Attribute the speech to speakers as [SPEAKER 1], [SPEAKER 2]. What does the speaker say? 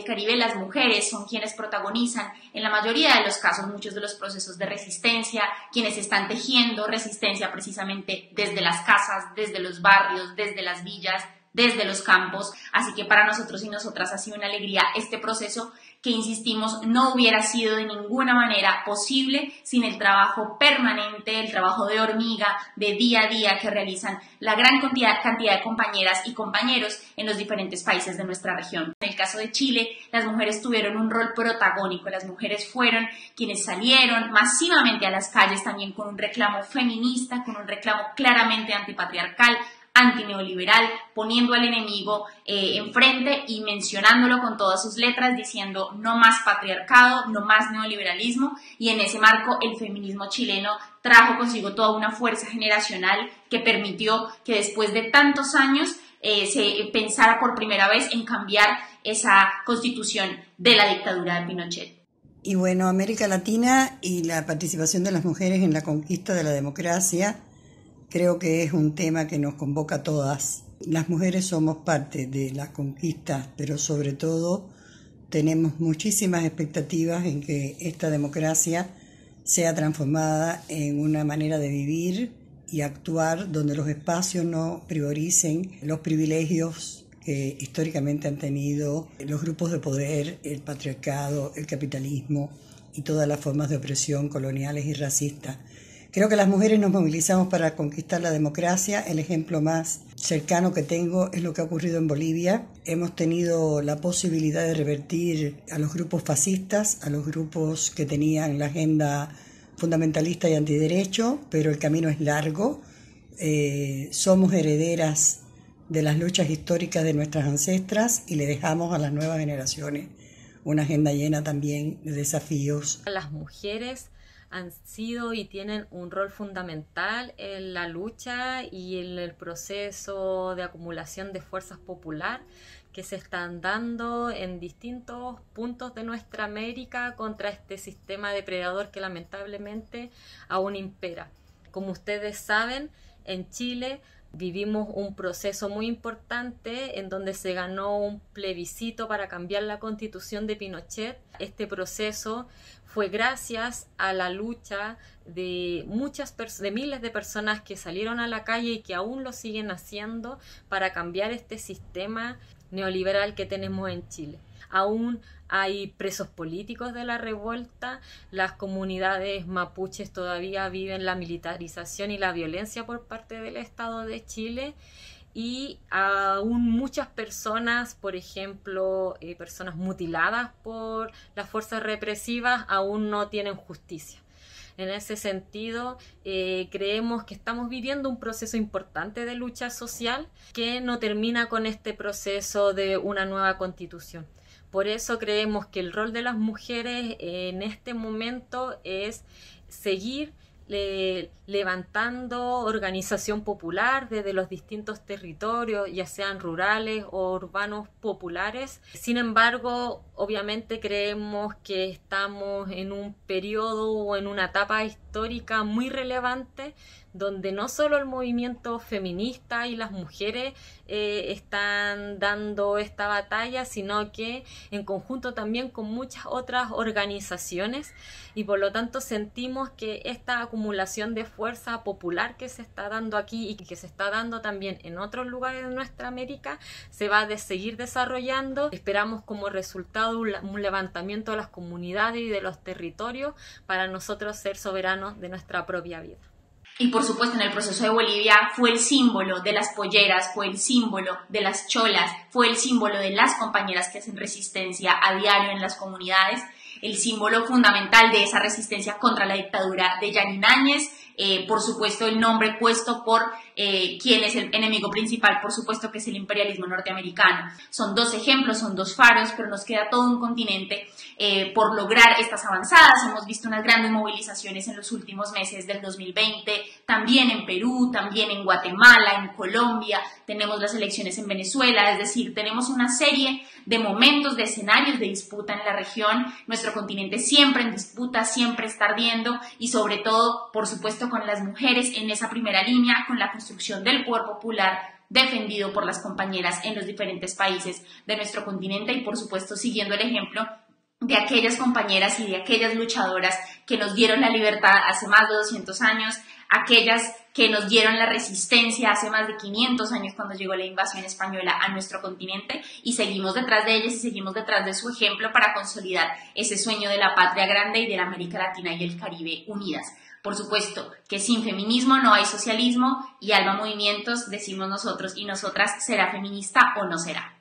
[SPEAKER 1] del Caribe, las mujeres son quienes protagonizan en la mayoría de los casos muchos de los procesos de resistencia, quienes están tejiendo resistencia precisamente desde las casas, desde los barrios, desde las villas, desde los campos. Así que para nosotros y nosotras ha sido una alegría este proceso que, insistimos, no hubiera sido de ninguna manera posible sin el trabajo permanente, el trabajo de hormiga, de día a día que realizan la gran cantidad de compañeras y compañeros en los diferentes países de nuestra región. En el caso de Chile, las mujeres tuvieron un rol protagónico, las mujeres fueron quienes salieron masivamente a las calles también con un reclamo feminista, con un reclamo claramente antipatriarcal, antineoliberal, poniendo al enemigo enfrente y mencionándolo con todas sus letras, diciendo no más patriarcado, no más neoliberalismo, y en ese marco el feminismo chileno trajo consigo toda una fuerza generacional que permitió que después de tantos años se pensara por primera vez en cambiar esa constitución de la dictadura de Pinochet.
[SPEAKER 2] Y bueno, América Latina y la participación de las mujeres en la conquista de la democracia creo que es un tema que nos convoca a todas. Las mujeres somos parte de la conquista, pero sobre todo tenemos muchísimas expectativas en que esta democracia sea transformada en una manera de vivir y actuar donde los espacios no prioricen los privilegios que históricamente han tenido los grupos de poder, el patriarcado, el capitalismo y todas las formas de opresión coloniales y racistas. Creo que las mujeres nos movilizamos para conquistar la democracia. El ejemplo más cercano que tengo es lo que ha ocurrido en Bolivia. Hemos tenido la posibilidad de revertir a los grupos fascistas, a los grupos que tenían la agenda fundamentalista y antiderecho, pero el camino es largo. Somos herederas de las luchas históricas de nuestras ancestras y le dejamos a las nuevas generaciones una agenda llena también de desafíos.
[SPEAKER 3] Las mujeres han sido y tienen un rol fundamental en la lucha y en el proceso de acumulación de fuerzas popular que se están dando en distintos puntos de nuestra América contra este sistema depredador que lamentablemente aún impera. Como ustedes saben, en Chile vivimos un proceso muy importante en donde se ganó un plebiscito para cambiar la constitución de Pinochet. Este proceso fue gracias a la lucha de miles de personas que salieron a la calle y que aún lo siguen haciendo para cambiar este sistema neoliberal que tenemos en Chile. Aún hay presos políticos de la revuelta, las comunidades mapuches todavía viven la militarización y la violencia por parte del Estado de Chile, y aún muchas personas, por ejemplo, personas mutiladas por las fuerzas represivas, aún no tienen justicia. En ese sentido, creemos que estamos viviendo un proceso importante de lucha social que no termina con este proceso de una nueva constitución. Por eso creemos que el rol de las mujeres en este momento es seguir levantando organización popular desde los distintos territorios, ya sean rurales o urbanos populares. Sin embargo, obviamente creemos que estamos en un periodo o en una etapa histórica muy relevante donde no solo el movimiento feminista y las mujeres están dando esta batalla, sino que en conjunto también con muchas otras organizaciones, y por lo tanto sentimos que esta acumulación de fuerza popular que se está dando aquí y que se está dando también en otros lugares de nuestra América se va a seguir desarrollando. Esperamos como resultado un levantamiento de las comunidades y de los territorios para nosotros ser soberanos de nuestra propia vida.
[SPEAKER 1] Y por supuesto en el proceso de Bolivia fue el símbolo de las polleras, fue el símbolo de las cholas, fue el símbolo de las compañeras que hacen resistencia a diario en las comunidades, el símbolo fundamental de esa resistencia contra la dictadura de Yanin Áñez, por supuesto el nombre puesto por quien es el enemigo principal, por supuesto que es el imperialismo norteamericano. Son dos ejemplos, son dos faros, pero nos queda todo un continente por lograr estas avanzadas. Hemos visto unas grandes movilizaciones en los últimos meses del 2020, también en Perú, también en Guatemala, en Colombia, tenemos las elecciones en Venezuela, es decir, tenemos una serie de momentos, de escenarios de disputa en la región. Nuestro continente siempre en disputa, siempre está ardiendo, y sobre todo, por supuesto, con las mujeres en esa primera línea, con la construcción del poder popular defendido por las compañeras en los diferentes países de nuestro continente y, por supuesto, siguiendo el ejemplo de aquellas compañeras y de aquellas luchadoras que nos dieron la libertad hace más de 200 años, aquellas que nos dieron la resistencia hace más de 500 años cuando llegó la invasión española a nuestro continente, y seguimos detrás de ellas y seguimos detrás de su ejemplo para consolidar ese sueño de la patria grande y de la América Latina y el Caribe unidas. Por supuesto que sin feminismo no hay socialismo, y Alma Movimientos, decimos nosotros y nosotras, será feminista o no será.